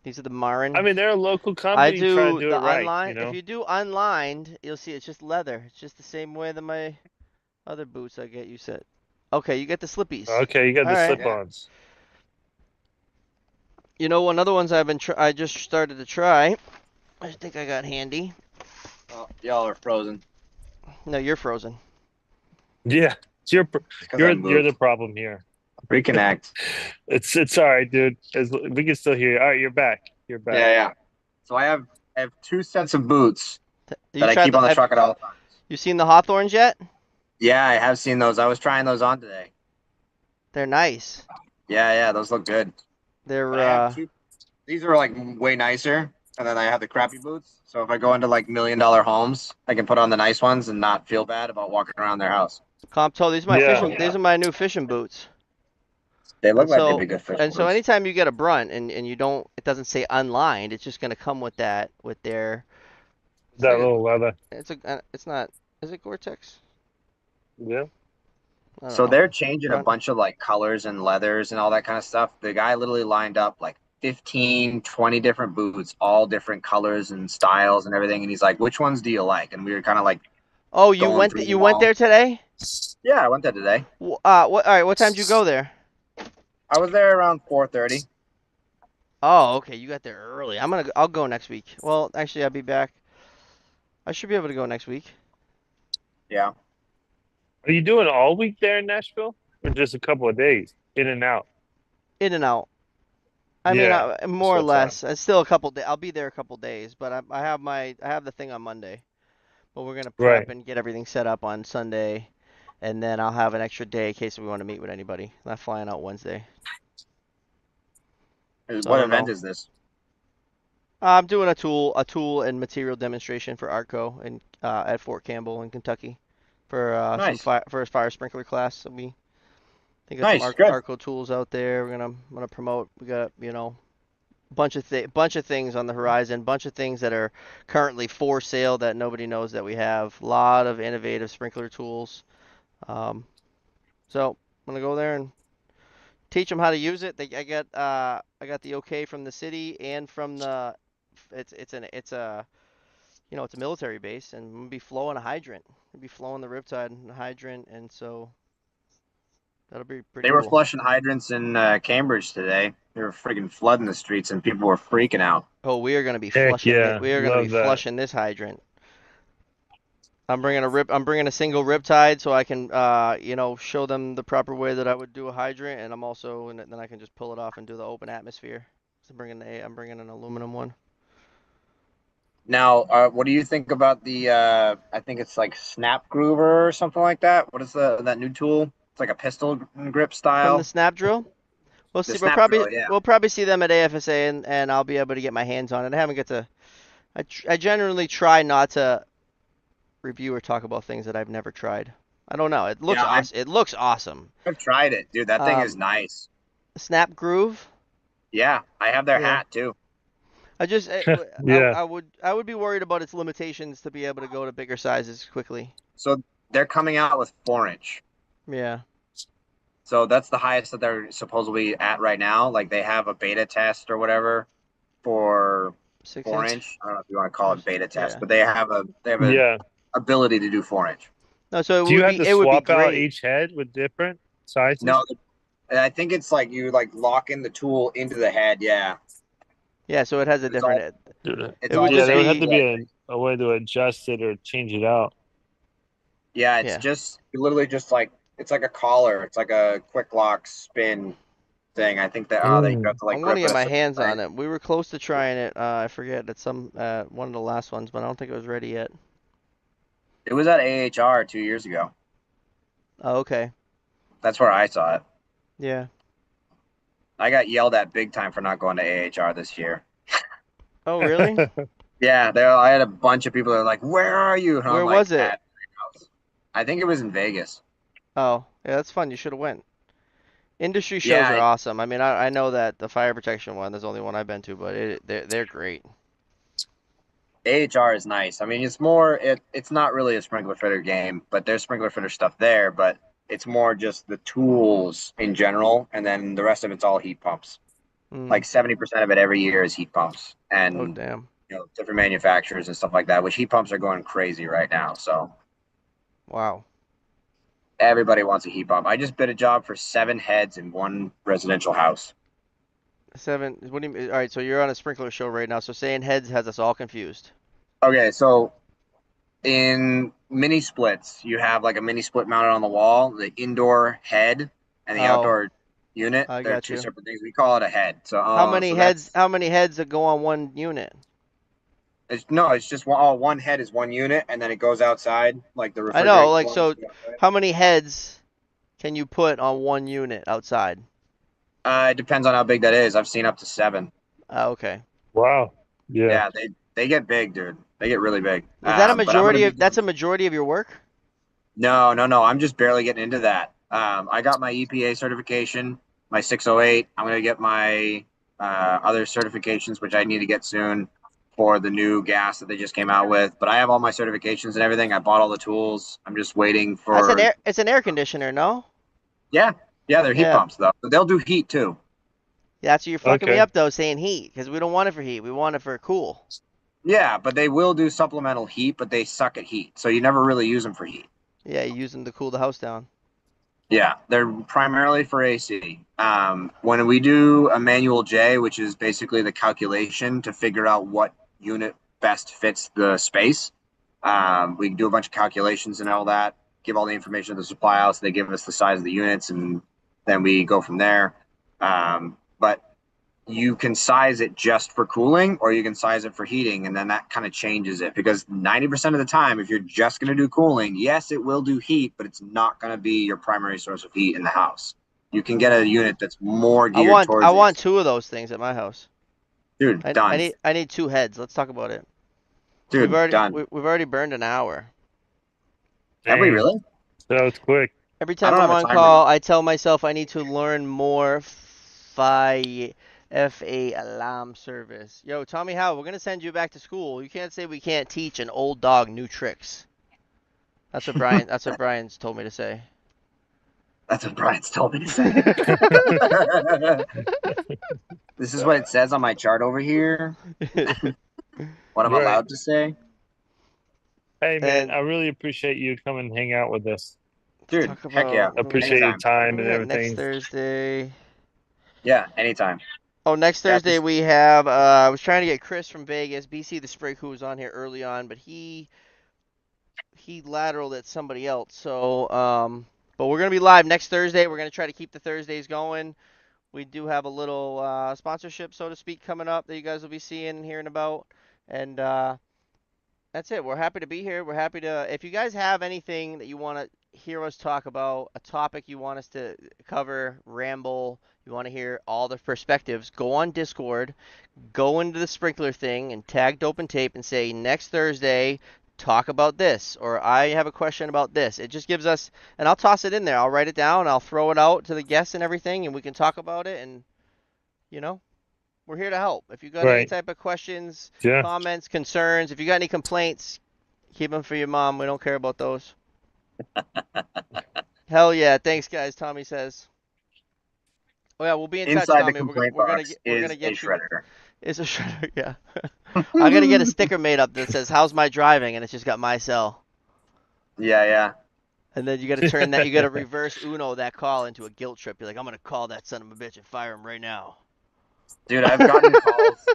These are the Marin. I mean, they're a local I company trying to do do it the right, unlined. If you do unlined, you'll see it's just leather. It's just the same way that my other boots I get. You said. Okay, you get the slippies. Okay, you got All the right. Yeah. slip-ons. You know, one other ones I just started to try. I think I got handy. Oh, y'all are frozen. No, you're frozen. Yeah, it's It's because I you're the moved. problem here. Reconnect. It's all right, dude. We can still hear you. All right, you're back. You're back. Yeah, yeah. So I have two sets of boots You that I tried keep the? on the Have truck at all times. you seen the Hawthorns yet? Yeah, I have seen those. I was trying those on today. They're nice. Yeah, yeah, those look good. But They're I have two. These are like way nicer, and then I have the crappy boots. So if I go into like $1 million homes, I can put on the nice ones and not feel bad about walking around their house. Compto. These are my Yeah. fishing. These are my new fishing boots. They And look like they'd so be good fish and so boots. anytime you get a brunt and you don't, it doesn't say unlined. It's just gonna come with that with their. It's That like little leather. it's not. Is it Gore-Tex? Yeah. I don't So know. they're changing a Brunt. bunch of like colors and leathers and all that kind of stuff. The guy literally lined up like 15, 20 different boots, all different colors and styles and everything. And he's like, which ones do you like? And we were kind of like Oh, going through you them went all. there today? Yeah, I went there today. What? All right. What time did you go there? I was there around 4:30. Oh, okay. You got there early. I'll go next week. Well, actually, I'll be back. I should be able to go next week. Yeah. Are you doing all week there in Nashville, or just a couple of days in and out? In and out. I mean, Yeah, that's more or what I thought. less. It's still a couple days. I'll be there a couple days, but I have the thing on Monday. But we're gonna prep Right. and get everything set up on Sunday, and then I'll have an extra day in case we want to meet with anybody. I'm flying out Wednesday, so I What don't event know. is this? I'm doing a tool and material demonstration for Artco in at Fort Campbell in Kentucky for Nice. for a fire sprinkler class. So we think got some Nice. Good. Artco tools out there. I'm gonna promote. We got bunch of things on the horizon, bunch of things that are currently for sale that nobody knows that we have. A lot of innovative sprinkler tools. Um, so I'm gonna go there and teach them how to use it. I got the okay from the city and from the it's a it's a military base, and I'm gonna be flowing a hydrant. I'll be flowing the riptide and the hydrant, and so that'll be pretty They were cool. flushing hydrants in Cambridge today. They were freaking flooding the streets, and people were freaking out. Oh, we are gonna be Heck yeah, we are gonna be love that. flushing this hydrant. I'm bringing a single riptide so I can show them the proper way that I would do a hydrant, and then I can just pull it off and do the open atmosphere. So I'm bringing an aluminum one. Now, what do you think about the? I think it's like Snap Groover or something like that. What is that new tool? It's like a pistol grip From the style. snap drill, The Snap Drill, yeah. we'll probably see them at AFSA, and I'll be able to get my hands on it. I haven't get to. I generally try not to review or talk about things that I've never tried. I don't know. It looks Yeah, awesome. It looks awesome. I've tried it, dude. That thing is Um, nice. Snap Groove. Yeah, I have their Yeah. hat too. I just Yeah. I would be worried about its limitations to be able to go to bigger sizes quickly. So they're coming out with 4 inch. Yeah. So that's the highest that they're supposedly at right now. Like they have a beta test or whatever for 4 6 inch. inch. I don't know if you want to call it beta test, Yeah. but they have a Yeah. ability to do 4 inch. No, so Do you have to it would be swap out great. each head with different No, sizes? and I think it's like you like lock in the tool into the head. Yeah, Yeah, so it has a it's all different. it's It would all the Yeah, just there would same have be to be tool, I think. a way to adjust it or change it out. Yeah, it's yeah. just literally just like it's like a collar. It's like a quick lock spin thing. I think that you Mm. have to I like want to grip get it a my certain hands way. on it. We were close to trying it. I forget at some one of the last ones, but I don't think it was ready yet. It was at AHR 2 years ago. Oh, okay. That's where I saw it. Yeah. I got yelled at big time for not going to AHR this year. Oh, really? Yeah, I had a bunch of people that were like, "Where are you?" And I'm Where like, was it? "At my house." I think it was in Vegas. Oh, yeah, that's fun. You should have went. Industry shows are Yeah, awesome. I mean, I know that the fire protection one, there's only one I've been to, but they're great. AHR is nice. I mean, it's not really a sprinkler fitter game, but there's sprinkler fitter stuff there, but it's more just the tools in general, and then the rest of it's all heat pumps. Mm. Like 70% of it every year is heat pumps, Oh, and damn. different manufacturers and stuff like that. Which heat pumps are going crazy right now. So Wow. everybody wants a heat pump. I just bid a job for 7 heads in one residential house. 7. What do you mean? All right, so you're on a sprinkler show right now. So saying heads has us all confused. Okay, so in mini splits, you have like a mini split mounted on the wall, the indoor head and the Oh, outdoor unit. I They're got two you. separate things. We call it a head. So How many so heads? that's How many heads that go on one unit? it's no, it's just one head is one unit, and then it goes outside like the I know, refrigerating like, components so go outside. how many heads can you put on one unit outside? It depends on how big that is. I've seen up to 7. Okay. Wow. Yeah. Yeah, they get big, dude. They get really big. Is that a But I'm gonna majority be of that's doing a majority of your work? no, no, no. I'm just barely getting into that. I got my EPA certification, my 608. I'm gonna get my other certifications, which I need to get soon for the new gas that they just came out with. But I have all my certifications and everything. I bought all the tools. I'm just waiting That's an for. air it's an air conditioner, no? Yeah, yeah. They're heat Yeah. pumps though. But they'll do heat too. That's what you're fucking me Okay. up though saying heat because we don't want it for heat. We want it for cool. Yeah, but they will do supplemental heat, but they suck at heat, so you never really use them for heat. Yeah, you use them to cool the house down. Yeah, they're primarily for AC. When we do a manual J, which is basically the calculation to figure out what unit best fits the space, we do a bunch of calculations and all that, give all the information to the supply house. They give us the size of the units, and then we go from there. But you can size it just for cooling or you can size it for heating, and then that kind of changes it because 90% of the time if you're just going to do cooling, yes it will do heat, but it's not going to be your primary source of heat in the house. You can get a Mm. unit that's more I geared want I towards want AC. two of those things at my house. Dude, I done. need 2 heads. Let's talk about it. We've Dude, already done. we've already burned an hour. Have we Dang. really? That was quick. Every I time don't I'm have a on timer. call, I tell myself I need to learn more FA alarm service. Yo, Tommy Howe, we're gonna send you back to school. You can't say we can't teach an old dog new tricks. That's what Brian's told me to say. That's what Brian's told me to say. This is what it says on my chart over here, what I'm Right. allowed to say. Hey man, And I really appreciate you coming and hang out with us. let's Dude, talk heck yeah. about Appreciate your Anytime. what time do we and got next everything. Thursday. Yeah, anytime. Oh, next Yeah, Thursday we have. I was trying to get Chris from Vegas, BC the Sprig, who was on here early on, but he lateraled at somebody else. So, but we're gonna be live next Thursday. We're gonna try to keep the Thursdays going. We do have a little sponsorship, so to speak, coming up that you guys will be seeing and hearing about. And that's it. We're happy to be here. We're happy to. If you guys have anything that you want to hear us talk about, a topic you want us to cover, ramble, you want to hear all the perspectives, go on Discord, go into the sprinkler thing, and tag Dope and Tape and say next Thursday, talk about this, or I have a question about this. It just gives us, and I'll toss it in there. I'll write it down. I'll throw it out to the guests and everything, and we can talk about it. And you know, we're here to help. If you got any Right. type of questions, Yeah. comments, concerns, if you got any complaints, keep them for your mom. We don't care about those. Hell yeah. Thanks, guys. Tommy says. Oh yeah, we'll be in touch, Inside the Tommy. complaint box We're gonna is a get you. shredder. It's a shredder, yeah. I'm gonna get a sticker made up that says "How's my driving?" and it's just got my cell. Yeah, yeah. And then you gotta turn that. You gotta reverse Uno that call into a guilt trip. You're like, I'm gonna call that son of a bitch and fire him right now. Dude, I've gotten calls.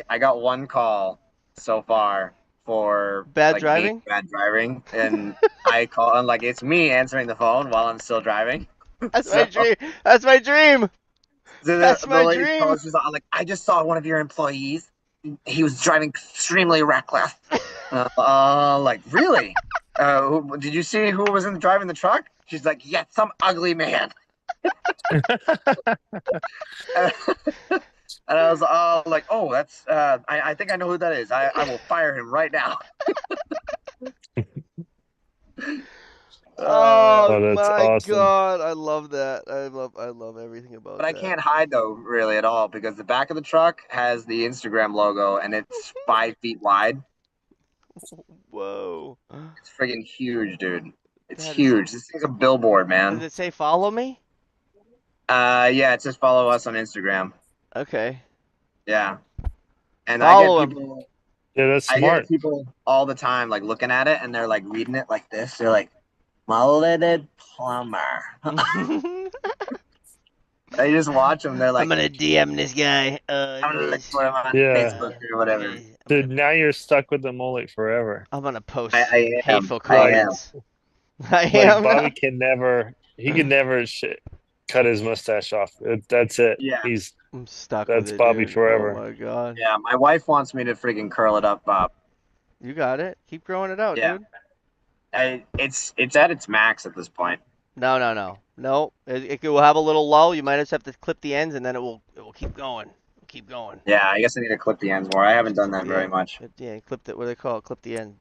I got one call so far for Bad like being driving? bad driving, and I call and like it's me answering the phone while I'm still driving. That's my So dream. That's my dream. the, That's the my lady dream. calls, she's like, I just saw one of your employees. He was driving extremely reckless. Like really? Did you see who was driving the truck? She's like, yeah, some ugly man. And I was like, oh, that's I think I know who that is. I will fire him right now. Oh Oh, that's my awesome. god, I love that. I love everything But about I that. can't hide though, really at all, because the back of the truck has the Instagram logo and it's 5 feet wide. Whoa. It's friggin' huge, dude. It's That is. huge. This thing's a billboard, Does man. it say follow me? Yeah, it says follow us on Instagram. Okay. Yeah, and Follow him. Yeah, that's I get smart. people all the time like looking at it and they're like reading it like this. They're like, Mulleted Plumber. I'm I just watch them. They're like, gonna DM this guy. I'm gonna look Guys, for him on Yeah. Facebook or whatever. guys, Dude, now you're stuck with the mullet forever. I'm gonna I, post I am. hateful I Like, am. comments. I like am. Bobby can never, he could never cut his mustache off. That's it. Yeah. I'm stuck with That's it, Bobby dude. Oh forever. my god. Yeah. My wife wants me to freaking curl it up, Bob. You got it. Keep growing it out, Yeah. dude. It's at its max at this point. No, no, no, no. It will have a little lull. You might just have to clip the ends, and then it will keep going. Keep going. Yeah. I guess I need to clip the ends more. I haven't Just done clip that the very end. much. Yeah, clip the what do they call it? Clip the end.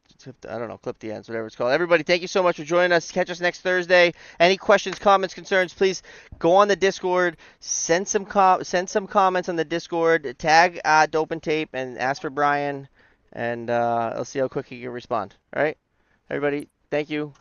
I don't know. Clip the ends. Whatever it's called. Everybody, thank you so much for joining us. Catch us next Thursday. Any questions, comments, concerns? Please go on the Discord. Send some comments on the Discord. Tag Dope and Tape and ask for Brian, and I'll see how quick he can respond. All right, everybody. Thank you.